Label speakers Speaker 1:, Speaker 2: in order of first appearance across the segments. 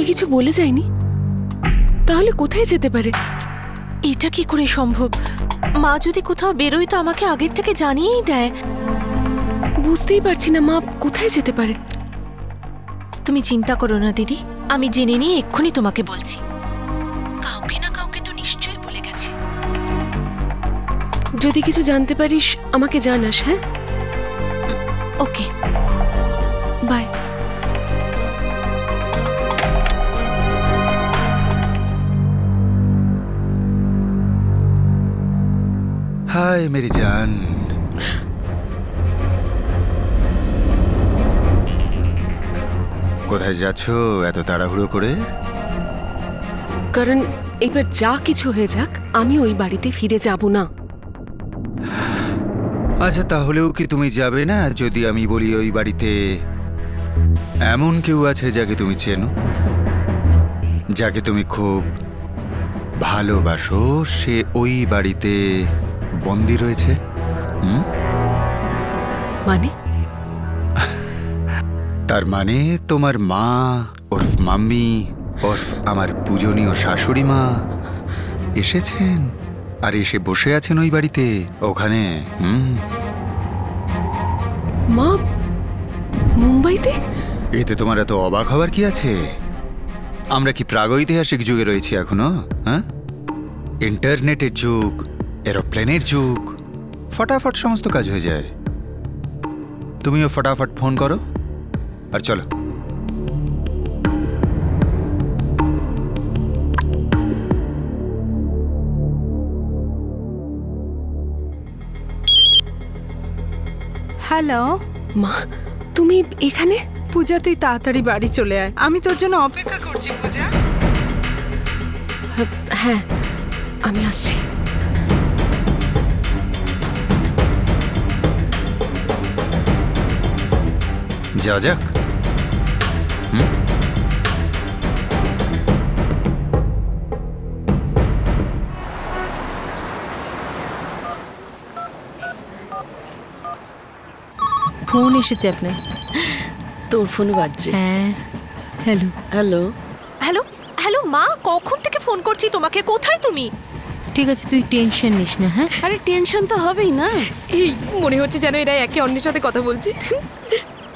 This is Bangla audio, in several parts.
Speaker 1: কিছু বলে যায়নি? তাহলে কোথায় যেতে পারে?
Speaker 2: এটা কি করে সম্ভব? মা যদি কোথাও বেরোয় তো আমাকে আগের থেকে জানিয়েই দেয়।
Speaker 1: বুঝতেই পারছি না মা কোথায় যেতে পারে।
Speaker 2: তুমি চিন্তা করো না দিদি, আমি জেনে নিয়ে এক্ষুনি তোমাকে বলছি। কাউকে না কাউকে তো নিশ্চয়ই বলে গেছে।
Speaker 1: যদি কিছু জানতে পারিস আমাকে জানাস। হ্যাঁ,
Speaker 2: ওকে,
Speaker 1: বাই।
Speaker 3: हाय मेरी जान। কোথায় যাচ্ছ এত তাড়াহুড়ো করে?
Speaker 1: কারণ এবার যা কিছু হয়ে যাক আমি ওই বাড়িতে ফিরে যাব না।
Speaker 3: আচ্ছা তাহলেও কি তুমি যাবে না যদি আমি বলি ওই বাড়িতে এমন কেউ আছে যাকে তুমি চেনো, যাকে তুমি খুব ভালোবাসো, সে ওই বাড়িতে বন্দী রয়েছে?
Speaker 1: মানে?
Speaker 3: তার মানে তোমার মা ওরফ মাম্মি ওরফ আমার পূজনীয় শাশুড়ি মা এসেছেন আর এসে বসে আছেন ওই বাড়িতে ওখানে।
Speaker 1: মা মুম্বাইতে?
Speaker 3: এতে তোমার এত অবাক হওয়ার কি আছে? আমরা কি প্রাগৈতিহাসিক যুগে রয়েছি এখনো? হ্যাঁ, ইন্টারনেটের যুগ, এরোপ্লেনের যুগ, ফটাফট সমস্ত কাজ হয়ে যায়। তুমিও ফটাফট ফোন করো আর চলো।
Speaker 4: হ্যালো
Speaker 1: মা, তুমি এখানে?
Speaker 4: পূজা তুই তাড়াতাড়ি বাড়ি চলে আয়, আমি তোর জন্য অপেক্ষা করছি। পূজা,
Speaker 1: হ্যাঁ আমি আসছি।
Speaker 3: যাওয়া যাক।
Speaker 5: ফোন এসেছে আপনার?
Speaker 6: তোর ফোন বাজছে।
Speaker 5: হ্যাঁ, হ্যালো
Speaker 6: হ্যালো
Speaker 2: হ্যালো হ্যালো মা, কখন থেকে ফোন করছি তোমাকে, কোথায় তুমি?
Speaker 5: ঠিক আছে, তুই টেনশন নিস না। হ্যাঁ,
Speaker 6: আরে টেনশন তো হবেই না।
Speaker 2: এই মনে হচ্ছে যেন এরা একে অন্যের সাথে কথা বলছে।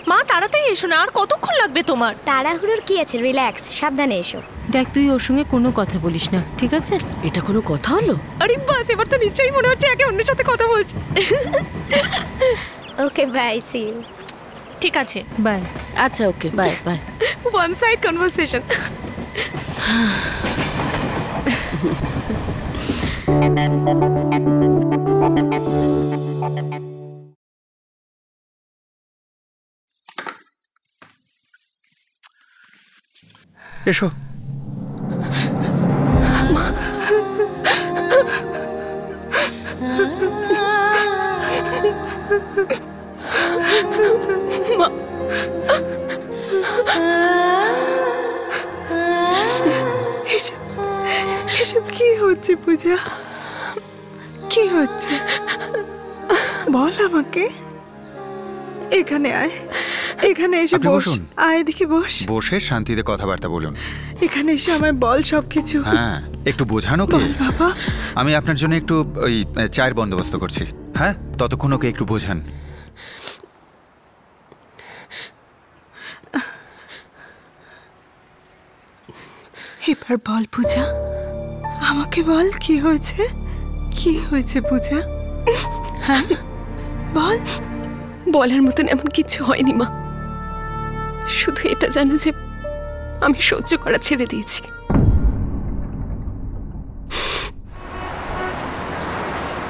Speaker 2: মা তাড়াতাড়ি এসো না, আর কতক্ষণ লাগবে তোমার?
Speaker 7: তাড়াহুড়োর কি আছে, রিল্যাক্স, সাবধানে এসো।
Speaker 5: দেখ তুই ওর সঙ্গে কোনো কথা বলিস না, ঠিক আছে?
Speaker 6: এটা কোনো কথা হলো?
Speaker 2: আরে বাস, এবার তো নিশ্চয়ই মনে হচ্ছে একে অন্যের সাথে কথা বলছে।
Speaker 7: Okay bye, see you.
Speaker 2: ঠিক আছে,
Speaker 5: বাই।
Speaker 6: আচ্ছা okay, bye bye.
Speaker 2: One side conversation.
Speaker 3: এসো।
Speaker 4: এসব কি হচ্ছে পূজা? কি হচ্ছে বল আমাকে। এখানে আয়, এখানে এসে বস। আয় দেখি বস।
Speaker 3: বসে শান্তিতে কথাবার্তা বলুন।
Speaker 4: এখানে এসে আমায় বল সবকিছু।
Speaker 3: হ্যাঁ, একটু বোঝানো কি
Speaker 4: বাবা।
Speaker 3: আমি আপনার জন্য একটু ওই চায়ের বন্দোবস্ত করছি। হ্যাঁ, ততক্ষণ ওকে একটু বোঝান।
Speaker 4: এবার বল পূজা, আমাকে বল কি হয়েছে, কি হয়েছে পূজা? হ্যাঁ বল।
Speaker 1: বলার মতন এমন কিছু হয়নি মা, শুধু এটা জানো যে আমি সহ্য করা ছেড়ে দিয়েছি।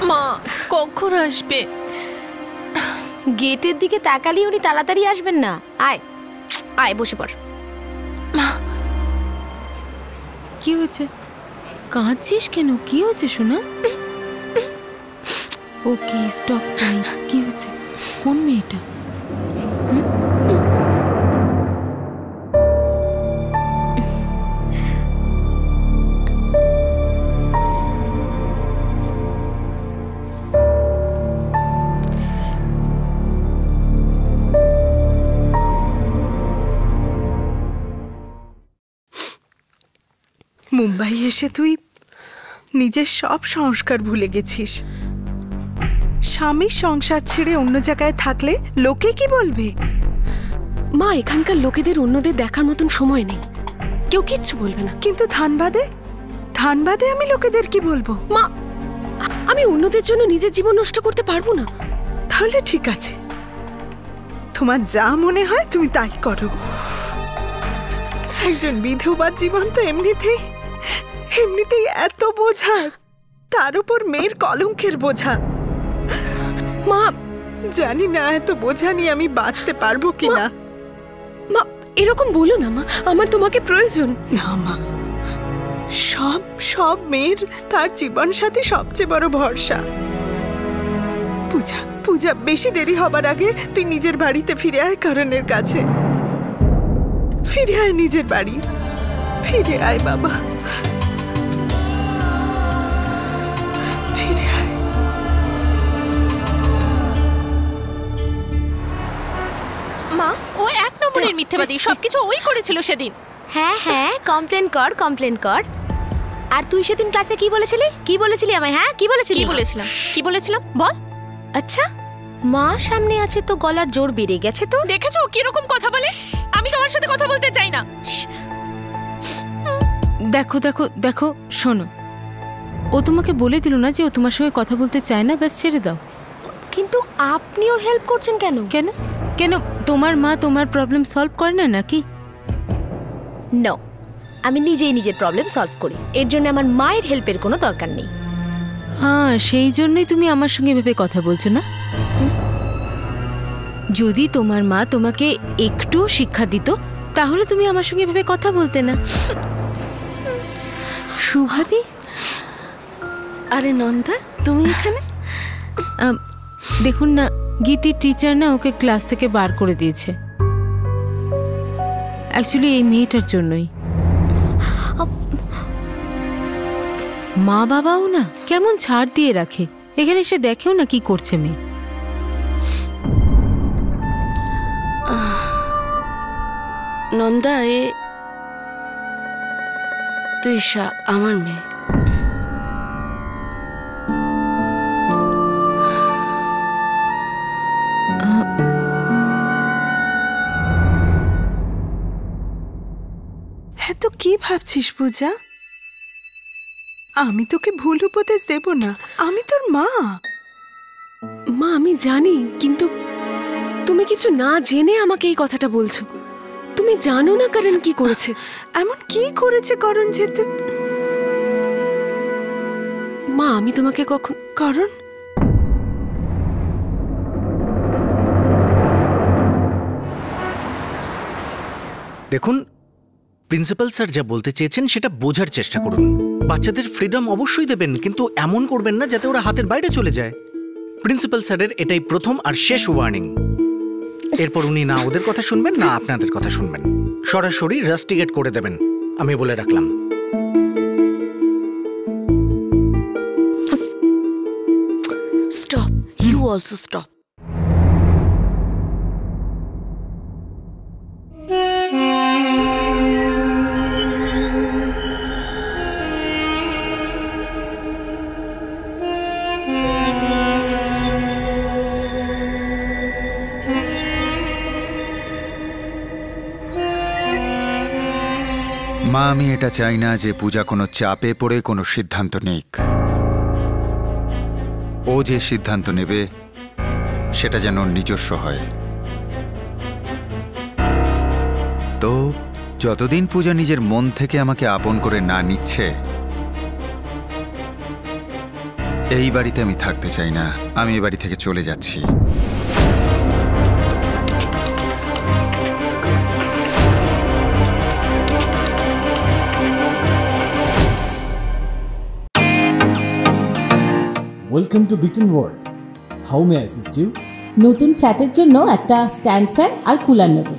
Speaker 2: মা কখন আসবে?
Speaker 7: গেটের দিকে তাকালি উনি তাড়াতাড়ি আসবেন না। আয় আয়, বসে পড়।
Speaker 5: কি হয়েছে? কাঁদছিস কেন? কি হয়েছে শোনা? Okay stop crying. কি হয়েছে? কোন মেয়েটা?
Speaker 4: মুম্বাই এসে তুই নিজের সব সংস্কার ভুলে গেছিস। স্বামীর সংসার ছেড়ে অন্য জায়গায় থাকলে লোকে কি বলবে?
Speaker 1: মা, এখানকার লোকেদের অন্যদের দেখার মতন সময় নেই, কেউ কিচ্ছু বলবে না।
Speaker 4: কিন্তু ধানবাদে ধানবাদে আমি লোকেদের কি বলবো?
Speaker 1: মা, আমি অন্যদের জন্য নিজের জীবন নষ্ট করতে পারবো না।
Speaker 4: তাহলে ঠিক আছে, তোমার যা মনে হয় তুমি তাই করো। একজন বিধবার জীবন তো এমনিতেই এত বোঝা, তার উপর মেয়ের কলঙ্কের বোঝা।
Speaker 1: মা,
Speaker 4: জানি না এত বোঝা নিয়ে আমি বাঁচতে পারবো কিনা।
Speaker 1: মা, এরকম বলো না মা, আমার তোমাকে প্রয়োজন।
Speaker 4: না মা, সব মেয়ের তার জীবন সাথী সবচেয়ে বড় ভরসা। পূজা বেশি দেরি হবার আগে তুই নিজের বাড়িতে ফিরে আয় করণের কাছে। ফিরে আয় নিজের বাড়ি, ফিরে আয় বাবা, ফিরে আয়।
Speaker 2: মা, ও এক নম্বরের মিথ্যেবাদী, সবকিছু ওই করেছিল সেদিন।
Speaker 7: হ্যাঁ, কমপ্লেন কর। আর তুই সেদিন ক্লাসে কি বলেছিলি আমায়? হ্যাঁ, কি
Speaker 2: বলেছিলাম বল।
Speaker 7: আচ্ছা, মা সামনে আছে তো গলার জোর বেড়ে গেছে তো।
Speaker 2: দেখেছো কিরকম কথা বলে? আমি তোমার সাথে কথা বলতে চাই না।
Speaker 5: দেখো শোনো, ও তোমাকে বলে দিল না যে ও তোমার সঙ্গে কথা বলতে চায় না, ব্যাস ছেড়ে দাও।
Speaker 7: কিন্তু আপনি ওর হেল্প করছেন কেন?
Speaker 5: কেন তোমার মা তোমার প্রবলেম সলভ করে না নাকি?
Speaker 7: নো, আমি নিজেই নিজের প্রবলেম সলভ করি, এর জন্য আমার মায়ের হেল্পের কোনো দরকার নেই।
Speaker 5: হ্যাঁ, সেই জন্যই তুমি আমার সঙ্গে ভেবে কথা বলছো না। যদি তোমার মা তোমাকে একটু শিক্ষা দিত তাহলে তুমি আমার সঙ্গে ভেবে কথা বলতে না। শুভাদি,
Speaker 6: আরে নন্দা, তুমি এখানে?
Speaker 5: দেখুন না, গীতির টিচার না ওকে ক্লাস থেকে বার করে দিয়েছে, অ্যাকচুয়ালি এই মেয়েটার জন্যই। মা বাবাও না কেমন ছাড় দিয়ে রাখে, এখানে এসে দেখেও না কি করছে মেয়ে।
Speaker 6: নন্দা, তৃষা আমার মেয়ে।
Speaker 4: হ্যাঁ, তো কি ভাবছিস পূজা? আমি তোকে ভুল উপদেশ দেব না, আমি তোর মা।
Speaker 1: মা, আমি জানি, কিন্তু তুমি কিছু না জেনে আমাকে এই কথাটা বলছো। তুমি জানো না করণ কি করেছে।
Speaker 4: এমন কি করেছে করণ যে
Speaker 1: মা, আমি তোমাকে কখন
Speaker 4: করণ?
Speaker 8: দেখুন, প্রিন্সিপাল স্যার যা বলতে চেয়েছেন সেটা বোঝার চেষ্টা করুন। বাচ্চাদের ফ্রিডম অবশ্যই দেবেন, কিন্তু এমন করবেন না যাতে ওরা হাতের বাইরে চলে যায়। প্রিন্সিপাল স্যারের এটাই প্রথম আর শেষ ওয়ার্নিং। এরপর উনি না ওদের কথা শুনবেন না আপনাদের কথা শুনবেন, সরাসরি রাস্টিগেট করে দেবেন, আমি বলে রাখলাম।
Speaker 6: Stop, you also stop.
Speaker 3: মা, আমি এটা চাই না যে পূজা কোনো চাপে পড়ে কোনো সিদ্ধান্ত নিক। ও যে সিদ্ধান্ত নেবে সেটা যেন নিজস্ব হয়। তো যতদিন পূজা নিজের মন থেকে আমাকে আপন করে না নিচ্ছে, এই বাড়িতে আমি থাকতে চাই না। আমি এই বাড়ি থেকে চলে যাচ্ছি।
Speaker 9: Welcome to Beaton world. How may I assist you?
Speaker 10: নতুন ফ্ল্যাটের জন্য একটা স্ট্যান্ড ফ্যান আর কুলার নেব।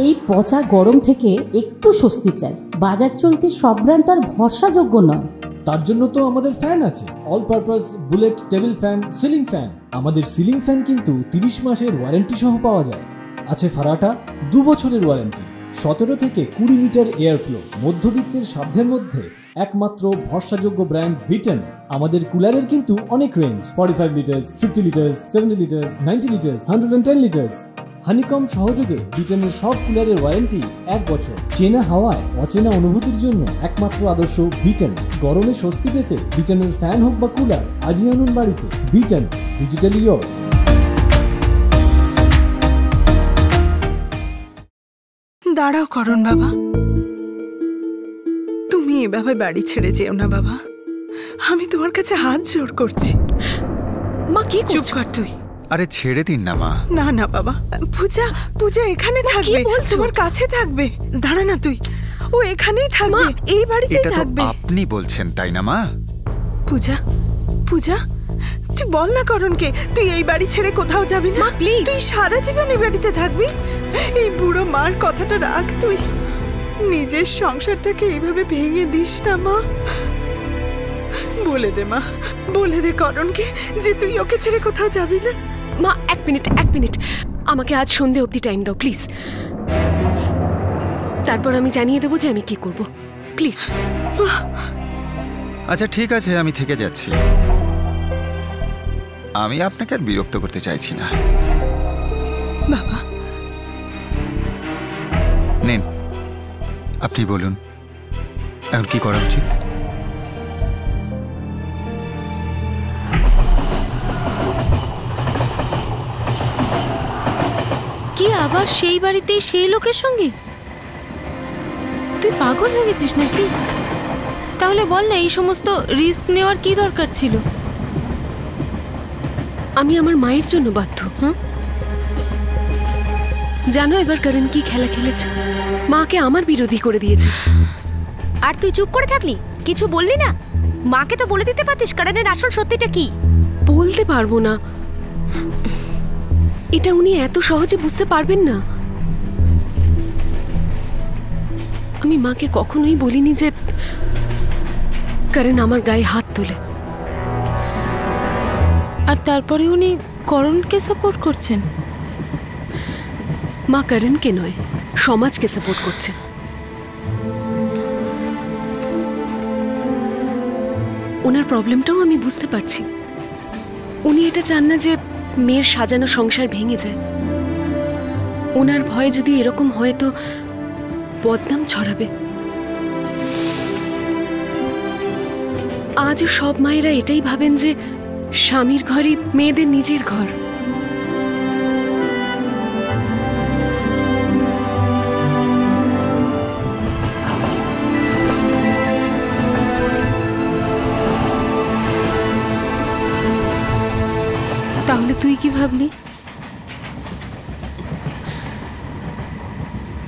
Speaker 10: এই পচা গরম থেকে একটু স্বস্তি চাই। বাজার চলতে সব ব্র্যান্ড তো আর ভরসাযোগ্য নয়।
Speaker 9: তার জন্য তো আমাদের ফ্যান আছে, all purpose bullet table fan, ceiling fan. আমাদের সিলিং ফ্যান কিন্তু 30 মাসের ওয়ারেন্টি সহ পাওয়া যায়। আছে ফারাটা 2 বছরের ওয়ারেন্টি, 17 থেকে 20 মিটার এয়ার ফ্লো, মধ্যবিত্তের সাধ্যের মধ্যে একমাত্র ভরসাযোগ্য ব্র্যান্ড বিটেন। আমাদের কুলারের কিন্তু অনেক range, 45 litres, 50 litres, 70 litres, 90 litres, 110 litres. Honeycomb সহযোগে বিটেনের সব কুলারের ওয়ারেন্টি 1 বছর। চেনা হাওয়ায় অচেনা অনুভূতির জন্য একমাত্র আদর্শ বিটেন। গরমে স্বস্তি পেতে বিটেনের ফ্যান হোক বা কুলার আজই আনুন বাড়িতে। Beaten, digitally yours.
Speaker 4: দাঁড়াও করণ বাবা, তুমি এভাবে বাড়ি ছেড়ে যেও না বাবা। আমি তোমার কাছে হাত জোড় করছি।
Speaker 1: মা কি
Speaker 4: চুপ কর তুই।
Speaker 3: আরে ছেড়ে দিন না মা।
Speaker 4: না না বাবা, পূজা পূজা এখানে থাকবে, তোমার কাছে থাকবে। দাঁড়া না তুই, ও এখানেই থাকবে, এই বাড়িতেই থাকবে।
Speaker 3: এটা তো আপনি বলছেন তাই না মা?
Speaker 4: পূজা পূজা তুই বল না করণকে, তুই এই বাড়ি ছেড়ে কোথাও যাবি না? তুই সারা জীবন এই বাড়িতে থাকবি? এই বুড়ো মার কথাটা রাখ তুই। নিজের সংসারটাকে এইভাবে ভেঙে দিস না মা। বলে দে মা, বলে দে করণকে যে তুই ওকে ছেড়ে কোথাও যাবি না।
Speaker 1: মা এক মিনিট, আমাকে আজ সন্ধে অবধি টাইম দাও প্লিজ। তারপর আমি জানিয়ে দেবো যে আমি কি করব, প্লিজ।
Speaker 3: আচ্ছা ঠিক আছে, আমি থেকে যাচ্ছি। আমি আপনাকে আর বিরক্ত করতে চাইছি না।
Speaker 4: বাবা
Speaker 3: নিন, আপনি বলুন এখন কি করা উচিত?
Speaker 5: কি আবার সেই বাড়িতেই সেই লোকের সঙ্গে? তুই পাগল হয়ে গেছিস নাকি? তাহলে বল না, এই সমস্ত রিস্ক নেওয়ার কি দরকার ছিল?
Speaker 1: আমি আমার মায়ের জন্য বাধ্য। জানো এবার করণ কি খেলা খেলেছে? মাকে আমার বিরোধী করে দিয়েছে।
Speaker 7: আর তুই চুপ করে থাকলি, কিছু বললি না? মাকে তো বলে দিতে পারতিস করণের আসল সত্যিটা কি।
Speaker 1: বলতে পারবো না, এটা উনি এত সহজে বুঝতে পারবেন না। আমি মাকে কখনোই বলিনি যে করণ আমার গায়ে হাত তোলে।
Speaker 5: আর তারপরে উনি করণকে সাপোর্ট করছেন।
Speaker 1: মা করণকে নয়, সমাজকে সাপোর্ট করছে। ওনার প্রবলেমটাও আমি বুঝতে পারছি। উনি এটা চান না যে মেয়ের সাজানো সংসার ভেঙে যায়। ওনার ভয় যদি এরকম হয় তো বদনাম ছড়াবে। আজও সব মায়েরা এটাই ভাবেন যে স্বামীর ঘরই মেয়েদের নিজের ঘর।
Speaker 5: তাহলে তুই কি ভাবলি?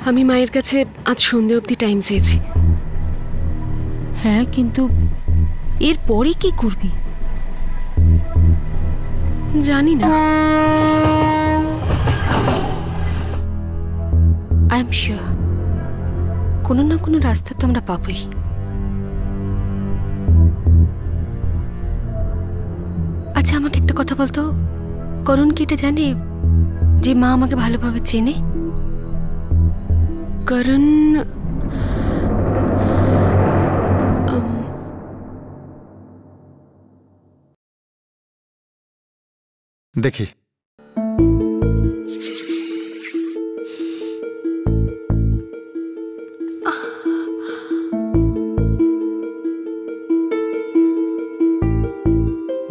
Speaker 1: আমি মায়ের কাছে আজ সন্ধে অবধি টাইম চেয়েছি।
Speaker 5: হ্যাঁ, কিন্তু এরপরে কি করবি
Speaker 1: জানি না।
Speaker 11: আই এম শিওর কোনো না কোনো রাস্তা তো আমরা পাবোই। আচ্ছা আমাকে একটা কথা বলতো, করণ কি এটা জানে যে মা আমাকে ভালোভাবে চেনে?
Speaker 1: করণ
Speaker 3: দেখি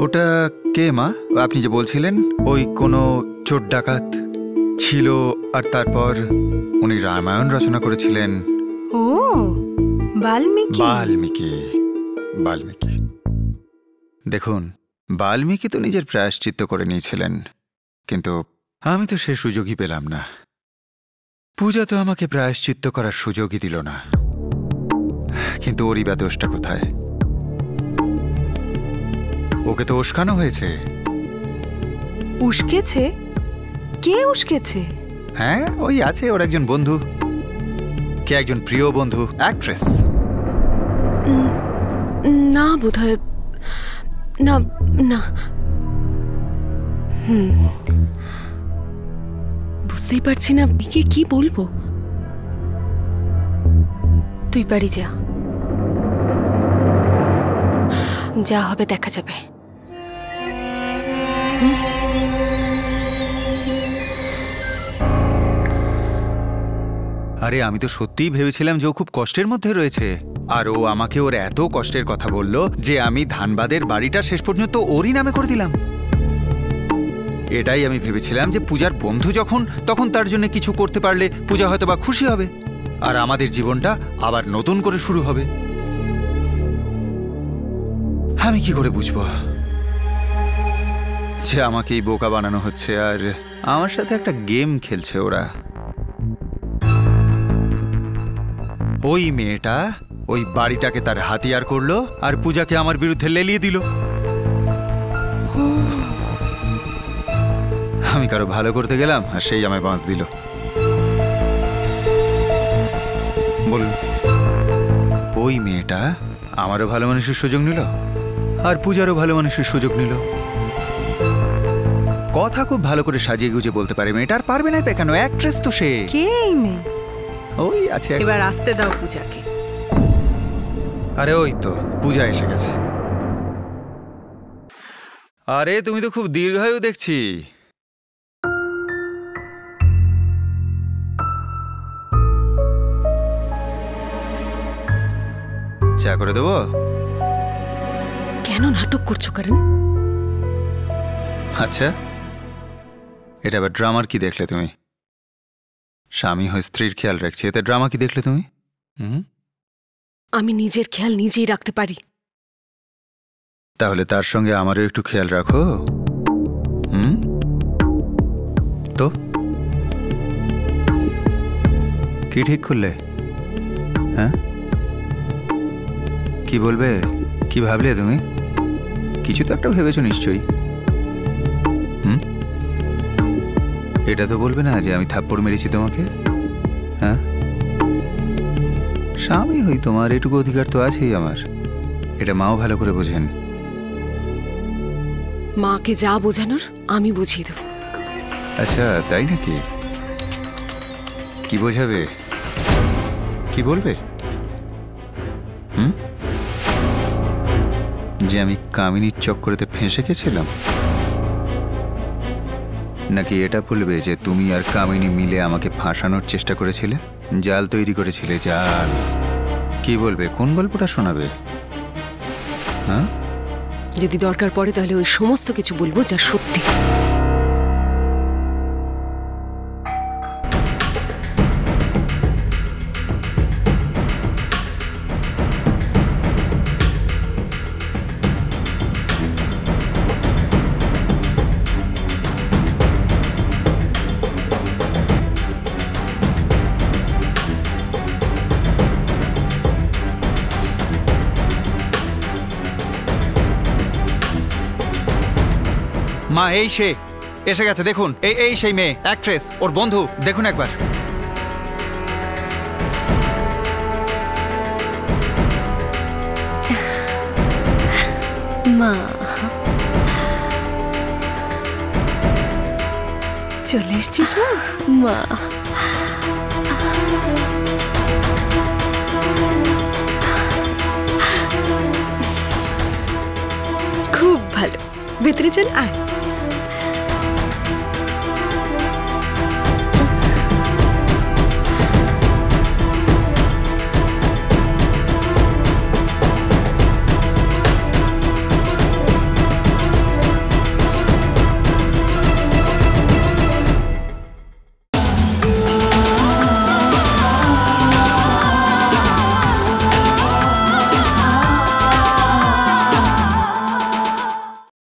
Speaker 3: ওটা কে মা? আপনি যে বলছিলেন ওই কোনো চোর ডাকাত ছিল আর তারপর উনি রামায়ণ রচনা করেছিলেন।
Speaker 4: ও বাল্মীকি।
Speaker 3: বাল্মীকি বাল্মীকি দেখুন, বাল্মীকি তো নিজের প্রায়শ্চিত্ত করে নিয়েছিলেন, কিন্তু আমি তো সে সুযোগই পেলাম না। পূজা তো আমাকে প্রায়শ্চিত্ত করার সুযোগই দিল না। কিন্তু ওরই বা দোষটা কোথায়? ওকে তো উস্কানো হয়েছে।
Speaker 4: উস্কেছে? কে উস্কেছে?
Speaker 3: হ্যাঁ, ওই আছে ওর একজন বন্ধু, কে একজন প্রিয় বন্ধু, অ্যাক্ট্রেস।
Speaker 1: না বোধহয় না না। বুঝতেই পারছি না দিকে কি বলবো।
Speaker 11: তুই বাড়ি যা, যা হবে দেখা যাবে।
Speaker 3: আরে আমি তো সত্যিই ভেবেছিলাম যে ও খুব কষ্টের মধ্যে রয়েছে, আর ও আমাকে ওর এত কষ্টের কথা বলল যে আমি ধানবাদের বাড়িটা শেষ পর্যন্ত ওরই নামে করে দিলাম। এটাই আমি ভেবেছিলাম যে পূজার বন্ধু যখন, তখন তার জন্য কিছু করতে পারলে পূজা হয়তো বা খুশি হবে, আর আমাদের জীবনটা আবার নতুন করে শুরু হবে। আমি কি করে বুঝবো যে আমাকেই বোকা বানানো হচ্ছে আর আমার সাথে একটা গেম খেলছে ওরা। ওই মেয়েটা ওই বাড়িটাকে তার হাতিয়ার করলো আর পূজাকে আমার বিরুদ্ধে লেলিয়ে দিল। আমি কারো ভালো করতে গেলাম আর সেই আমায় বাঁশ দিল। বলুন, ওই মেয়েটা আমারও ভালো মানুষের সুযোগ নিল আর পূজারও ভালো মানুষের সুযোগ নিল। কথা খুব ভালো করে সাজিয়ে গুজে বলতে পারে মেয়েটা, আর পারবে না পেখানো, অ্যাক্ট্রেস তো সে।
Speaker 4: কে এই মেয়ে?
Speaker 3: ওই আছে।
Speaker 4: এবার আসতে দাও পূজাকে।
Speaker 3: আরে ওই তো পূজা এসে গেছে। আরে তুমি তো খুব দীর্ঘায়ু দেখছি। চা করে দেবো?
Speaker 1: কেন নাটক করছো কারণ?
Speaker 3: আচ্ছা, এটা আবার ড্রামার কি দেখলে তুমি? স্বামী হয়ে স্ত্রীর খেয়াল রাখছে, এতে ড্রামা কি দেখলে তুমি?
Speaker 1: আমি নিজের খেয়াল নিজেই রাখতে পারি।
Speaker 3: তাহলে তার সঙ্গে আমারও একটু খেয়াল রাখো। তো কি ঠিক করলে? হ্যাঁ, কি বলবে, কি ভাবলে তুমি? কিছু তো একটা ভেবেছো নিশ্চয়ই। এটা তো বলবে না যে আমি থাপ্পড় মেরেছি তোমাকে? হ্যাঁ, স্বামী হই তোমার, এটুকু অধিকার তো আছেই আমার। এটা মাও ভালো করে বোঝেন।
Speaker 1: মাকে যা বোঝানোর আমি বুঝিয়ে দেব।
Speaker 3: আচ্ছা তাই নাকি? কি বোঝাবে, কি বলবে? যে আমি কামিনীর চক্করেতে ফেঁসে গেছিলাম, নাকি এটা বলবে যে তুমি আর কামিনী মিলে আমাকে ফাঁসানোর চেষ্টা করেছিলে, জাল তৈরি করেছিলে, জাল? কি বলবে, কোন গল্পটা শোনাবে? হ্যাঁ,
Speaker 1: যদি দরকার পড়ে তাহলে ওই সমস্ত কিছু বলবো যা সত্যি।
Speaker 3: মা, এই সে এসে গেছে, দেখুন। এই সেই মেয়ে, অ্যাক্ট্রেস, ওর বন্ধু, দেখুন একবার।
Speaker 11: মা,
Speaker 4: চলে এসছিস মা?
Speaker 11: মা খুব ভালো, ভেতরে চল।
Speaker 4: আয়।